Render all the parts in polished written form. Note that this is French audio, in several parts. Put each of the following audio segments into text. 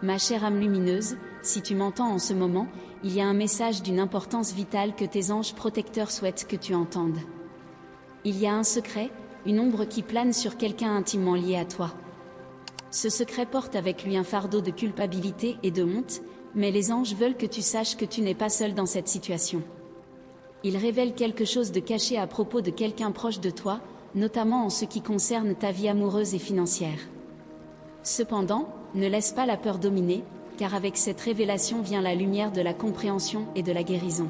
Ma chère âme lumineuse, si tu m'entends en ce moment, il y a un message d'une importance vitale que tes anges protecteurs souhaitent que tu entendes. Il y a un secret, une ombre qui plane sur quelqu'un intimement lié à toi. Ce secret porte avec lui un fardeau de culpabilité et de honte, mais les anges veulent que tu saches que tu n'es pas seul dans cette situation. Il révèle quelque chose de caché à propos de quelqu'un proche de toi, notamment en ce qui concerne ta vie amoureuse et financière. Cependant, ne laisse pas la peur dominer, car avec cette révélation vient la lumière de la compréhension et de la guérison.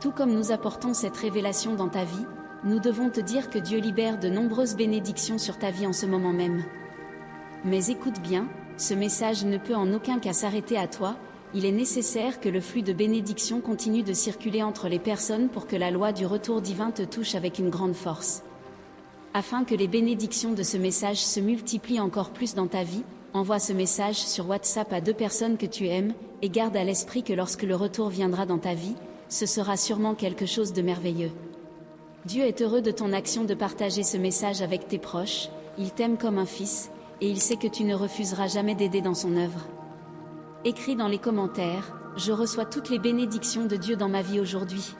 Tout comme nous apportons cette révélation dans ta vie, nous devons te dire que Dieu libère de nombreuses bénédictions sur ta vie en ce moment même. Mais écoute bien, ce message ne peut en aucun cas s'arrêter à toi, il est nécessaire que le flux de bénédictions continue de circuler entre les personnes pour que la loi du retour divin te touche avec une grande force. Afin que les bénédictions de ce message se multiplient encore plus dans ta vie, envoie ce message sur WhatsApp à 2 personnes que tu aimes, et garde à l'esprit que lorsque le retour viendra dans ta vie, ce sera sûrement quelque chose de merveilleux. Dieu est heureux de ton action de partager ce message avec tes proches, il t'aime comme un fils, et il sait que tu ne refuseras jamais d'aider dans son œuvre. Écris dans les commentaires, je reçois toutes les bénédictions de Dieu dans ma vie aujourd'hui.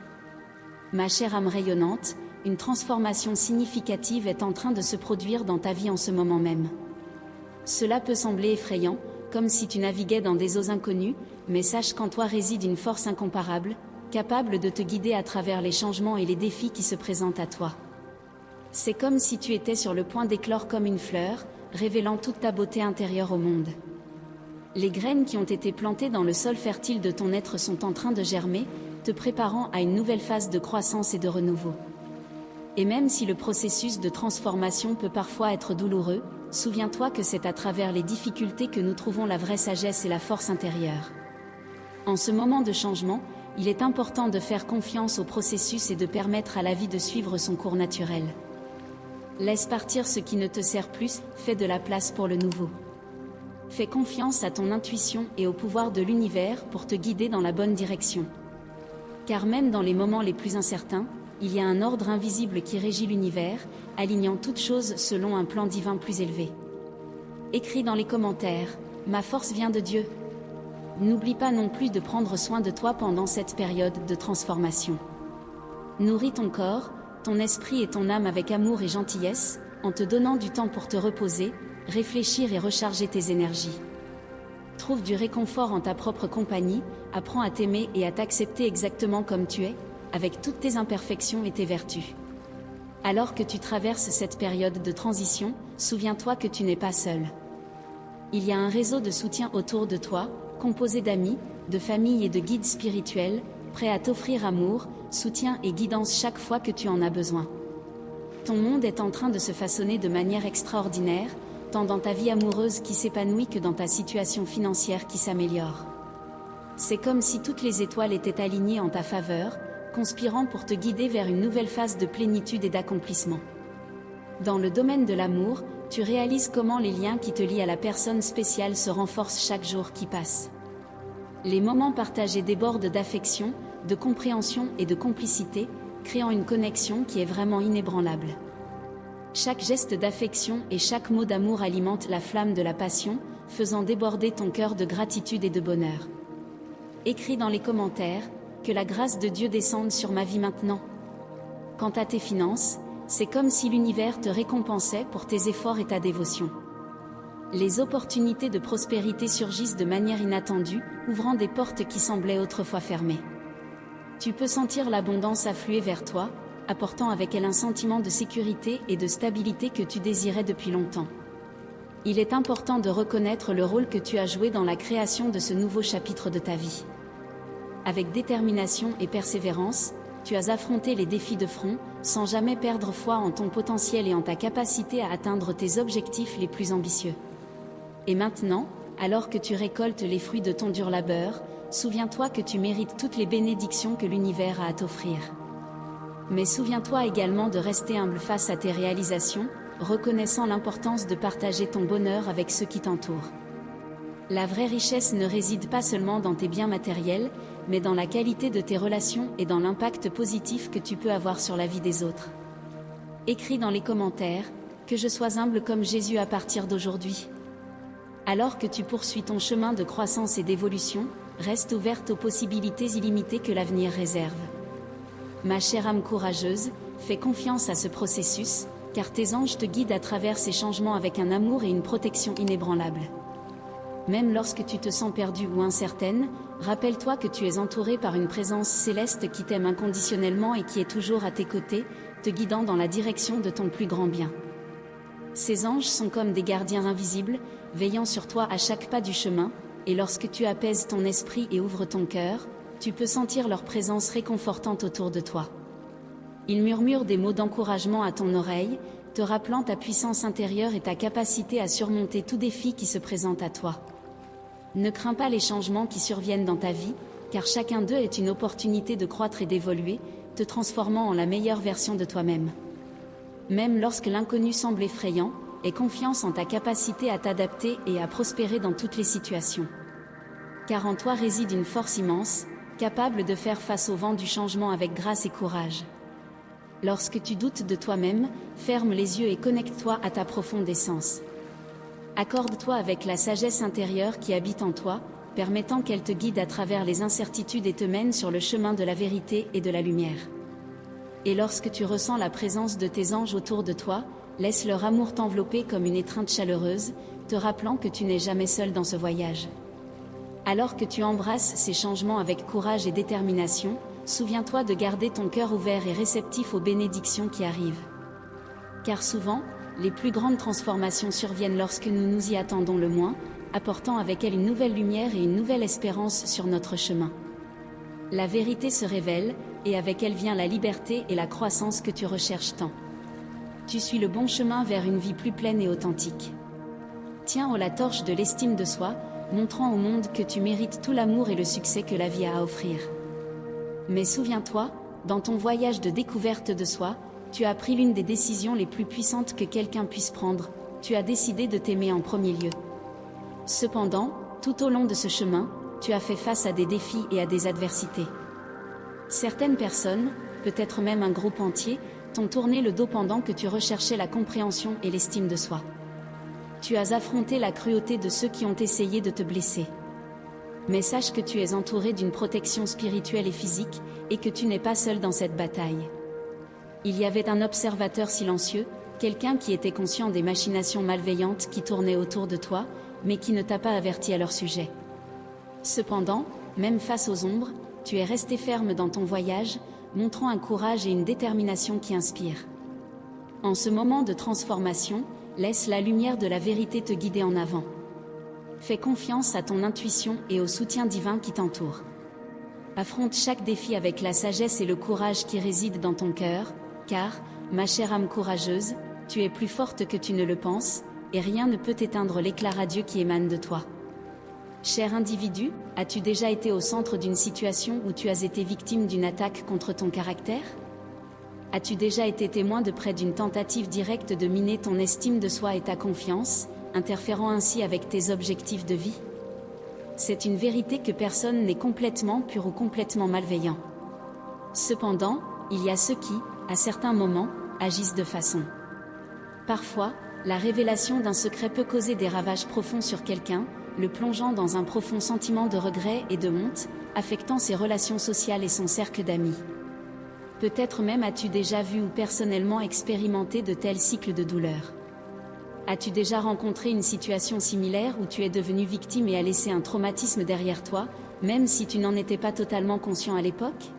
Ma chère âme rayonnante, une transformation significative est en train de se produire dans ta vie en ce moment même. Cela peut sembler effrayant, comme si tu naviguais dans des eaux inconnues, mais sache qu'en toi réside une force incomparable, capable de te guider à travers les changements et les défis qui se présentent à toi. C'est comme si tu étais sur le point d'éclore comme une fleur, révélant toute ta beauté intérieure au monde. Les graines qui ont été plantées dans le sol fertile de ton être sont en train de germer, te préparant à une nouvelle phase de croissance et de renouveau. Et même si le processus de transformation peut parfois être douloureux, souviens-toi que c'est à travers les difficultés que nous trouvons la vraie sagesse et la force intérieure. En ce moment de changement, il est important de faire confiance au processus et de permettre à la vie de suivre son cours naturel. Laisse partir ce qui ne te sert plus, fais de la place pour le nouveau. Fais confiance à ton intuition et au pouvoir de l'univers pour te guider dans la bonne direction. Car même dans les moments les plus incertains, il y a un ordre invisible qui régit l'univers, alignant toutes choses selon un plan divin plus élevé. Écris dans les commentaires, ma force vient de Dieu. N'oublie pas non plus de prendre soin de toi pendant cette période de transformation. Nourris ton corps, ton esprit et ton âme avec amour et gentillesse, en te donnant du temps pour te reposer, réfléchir et recharger tes énergies. Trouve du réconfort en ta propre compagnie, apprends à t'aimer et à t'accepter exactement comme tu es, avec toutes tes imperfections et tes vertus. Alors que tu traverses cette période de transition, souviens-toi que tu n'es pas seul. Il y a un réseau de soutien autour de toi, composé d'amis, de familles et de guides spirituels, prêts à t'offrir amour, soutien et guidance chaque fois que tu en as besoin. Ton monde est en train de se façonner de manière extraordinaire, tant dans ta vie amoureuse qui s'épanouit que dans ta situation financière qui s'améliore. C'est comme si toutes les étoiles étaient alignées en ta faveur, conspirant pour te guider vers une nouvelle phase de plénitude et d'accomplissement. Dans le domaine de l'amour, tu réalises comment les liens qui te lient à la personne spéciale se renforcent chaque jour qui passe. Les moments partagés débordent d'affection, de compréhension et de complicité, créant une connexion qui est vraiment inébranlable. Chaque geste d'affection et chaque mot d'amour alimente la flamme de la passion, faisant déborder ton cœur de gratitude et de bonheur. Écris dans les commentaires, que la grâce de Dieu descende sur ma vie maintenant. Quant à tes finances, c'est comme si l'univers te récompensait pour tes efforts et ta dévotion. Les opportunités de prospérité surgissent de manière inattendue, ouvrant des portes qui semblaient autrefois fermées. Tu peux sentir l'abondance affluer vers toi, apportant avec elle un sentiment de sécurité et de stabilité que tu désirais depuis longtemps. Il est important de reconnaître le rôle que tu as joué dans la création de ce nouveau chapitre de ta vie. Avec détermination et persévérance, tu as affronté les défis de front, sans jamais perdre foi en ton potentiel et en ta capacité à atteindre tes objectifs les plus ambitieux. Et maintenant, alors que tu récoltes les fruits de ton dur labeur, souviens-toi que tu mérites toutes les bénédictions que l'univers a à t'offrir. Mais souviens-toi également de rester humble face à tes réalisations, reconnaissant l'importance de partager ton bonheur avec ceux qui t'entourent. La vraie richesse ne réside pas seulement dans tes biens matériels, mais dans la qualité de tes relations et dans l'impact positif que tu peux avoir sur la vie des autres. Écris dans les commentaires, que je sois humble comme Jésus à partir d'aujourd'hui. Alors que tu poursuis ton chemin de croissance et d'évolution, reste ouverte aux possibilités illimitées que l'avenir réserve. Ma chère âme courageuse, fais confiance à ce processus, car tes anges te guident à travers ces changements avec un amour et une protection inébranlables. Même lorsque tu te sens perdue ou incertaine, rappelle-toi que tu es entourée par une présence céleste qui t'aime inconditionnellement et qui est toujours à tes côtés, te guidant dans la direction de ton plus grand bien. Ces anges sont comme des gardiens invisibles, veillant sur toi à chaque pas du chemin, et lorsque tu apaises ton esprit et ouvres ton cœur, tu peux sentir leur présence réconfortante autour de toi. Ils murmurent des mots d'encouragement à ton oreille, te rappelant ta puissance intérieure et ta capacité à surmonter tout défi qui se présente à toi. Ne crains pas les changements qui surviennent dans ta vie, car chacun d'eux est une opportunité de croître et d'évoluer, te transformant en la meilleure version de toi-même. Même lorsque l'inconnu semble effrayant, aie confiance en ta capacité à t'adapter et à prospérer dans toutes les situations. Car en toi réside une force immense, capable de faire face au vent du changement avec grâce et courage. Lorsque tu doutes de toi-même, ferme les yeux et connecte-toi à ta profonde essence. Accorde-toi avec la sagesse intérieure qui habite en toi, permettant qu'elle te guide à travers les incertitudes et te mène sur le chemin de la vérité et de la lumière. Et lorsque tu ressens la présence de tes anges autour de toi, laisse leur amour t'envelopper comme une étreinte chaleureuse, te rappelant que tu n'es jamais seul dans ce voyage. Alors que tu embrasses ces changements avec courage et détermination, souviens-toi de garder ton cœur ouvert et réceptif aux bénédictions qui arrivent. Car souvent, les plus grandes transformations surviennent lorsque nous nous y attendons le moins, apportant avec elles une nouvelle lumière et une nouvelle espérance sur notre chemin. La vérité se révèle, et avec elle vient la liberté et la croissance que tu recherches tant. Tu suis le bon chemin vers une vie plus pleine et authentique. Tiens haut la torche de l'estime de soi, montrant au monde que tu mérites tout l'amour et le succès que la vie a à offrir. Mais souviens-toi, dans ton voyage de découverte de soi, tu as pris l'une des décisions les plus puissantes que quelqu'un puisse prendre, tu as décidé de t'aimer en premier lieu. Cependant, tout au long de ce chemin, tu as fait face à des défis et à des adversités. Certaines personnes, peut-être même un groupe entier, t'ont tourné le dos pendant que tu recherchais la compréhension et l'estime de soi. Tu as affronté la cruauté de ceux qui ont essayé de te blesser. Mais sache que tu es entouré d'une protection spirituelle et physique, et que tu n'es pas seul dans cette bataille. Il y avait un observateur silencieux, quelqu'un qui était conscient des machinations malveillantes qui tournaient autour de toi, mais qui ne t'a pas averti à leur sujet. Cependant, même face aux ombres, tu es resté ferme dans ton voyage, montrant un courage et une détermination qui inspirent. En ce moment de transformation, laisse la lumière de la vérité te guider en avant. Fais confiance à ton intuition et au soutien divin qui t'entoure. Affronte chaque défi avec la sagesse et le courage qui résident dans ton cœur, car, ma chère âme courageuse, tu es plus forte que tu ne le penses, et rien ne peut éteindre l'éclat radieux qui émane de toi. Cher individu, as-tu déjà été au centre d'une situation où tu as été victime d'une attaque contre ton caractère ? As-tu déjà été témoin de près d'une tentative directe de miner ton estime de soi et ta confiance, interférant ainsi avec tes objectifs de vie ? C'est une vérité que personne n'est complètement pur ou complètement malveillant. Cependant, il y a ceux qui, à certains moments, agissent de façon. Parfois, la révélation d'un secret peut causer des ravages profonds sur quelqu'un, le plongeant dans un profond sentiment de regret et de honte, affectant ses relations sociales et son cercle d'amis. Peut-être même as-tu déjà vu ou personnellement expérimenté de tels cycles de douleur. As-tu déjà rencontré une situation similaire où tu es devenu victime et as laissé un traumatisme derrière toi, même si tu n'en étais pas totalement conscient à l'époque ?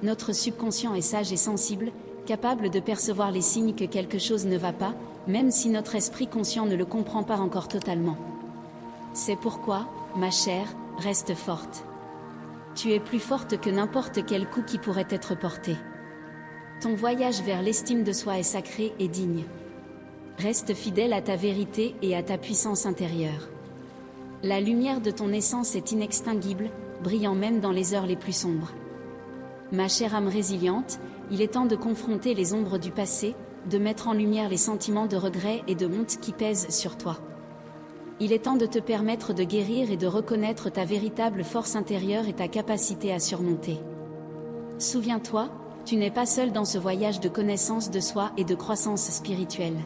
Notre subconscient est sage et sensible, capable de percevoir les signes que quelque chose ne va pas, même si notre esprit conscient ne le comprend pas encore totalement. C'est pourquoi, ma chère, reste forte. Tu es plus forte que n'importe quel coup qui pourrait être porté. Ton voyage vers l'estime de soi est sacré et digne. Reste fidèle à ta vérité et à ta puissance intérieure. La lumière de ton essence est inextinguible, brillant même dans les heures les plus sombres. Ma chère âme résiliente, il est temps de confronter les ombres du passé, de mettre en lumière les sentiments de regret et de honte qui pèsent sur toi. Il est temps de te permettre de guérir et de reconnaître ta véritable force intérieure et ta capacité à surmonter. Souviens-toi, tu n'es pas seul dans ce voyage de connaissance de soi et de croissance spirituelle.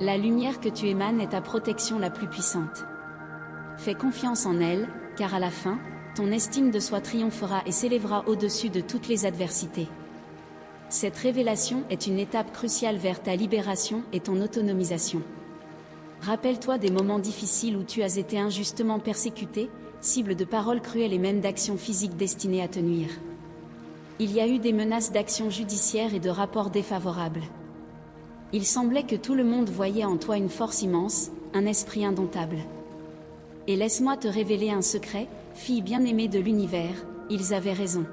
La lumière que tu émanes est ta protection la plus puissante. Fais confiance en elle, car à la fin, ton estime de soi triomphera et s'élèvera au-dessus de toutes les adversités. Cette révélation est une étape cruciale vers ta libération et ton autonomisation. Rappelle-toi des moments difficiles où tu as été injustement persécuté, cible de paroles cruelles et même d'actions physiques destinées à te nuire. Il y a eu des menaces d'actions judiciaires et de rapports défavorables. Il semblait que tout le monde voyait en toi une force immense, un esprit indomptable. Et laisse-moi te révéler un secret, fille bien-aimée de l'univers, ils avaient raison.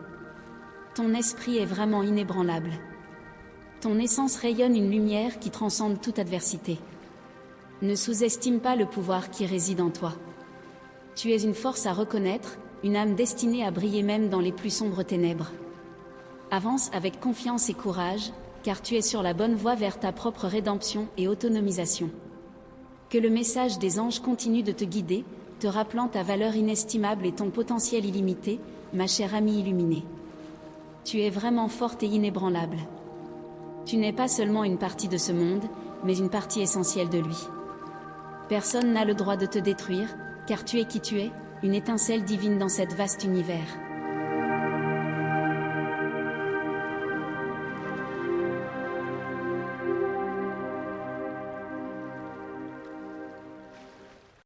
Ton esprit est vraiment inébranlable. Ton essence rayonne une lumière qui transcende toute adversité. Ne sous-estime pas le pouvoir qui réside en toi. Tu es une force à reconnaître, une âme destinée à briller même dans les plus sombres ténèbres. Avance avec confiance et courage, car tu es sur la bonne voie vers ta propre rédemption et autonomisation. Que le message des anges continue de te guider, te rappelant ta valeur inestimable et ton potentiel illimité, ma chère amie illuminée. Tu es vraiment forte et inébranlable. Tu n'es pas seulement une partie de ce monde, mais une partie essentielle de lui. Personne n'a le droit de te détruire, car tu es qui tu es, une étincelle divine dans cet vaste univers.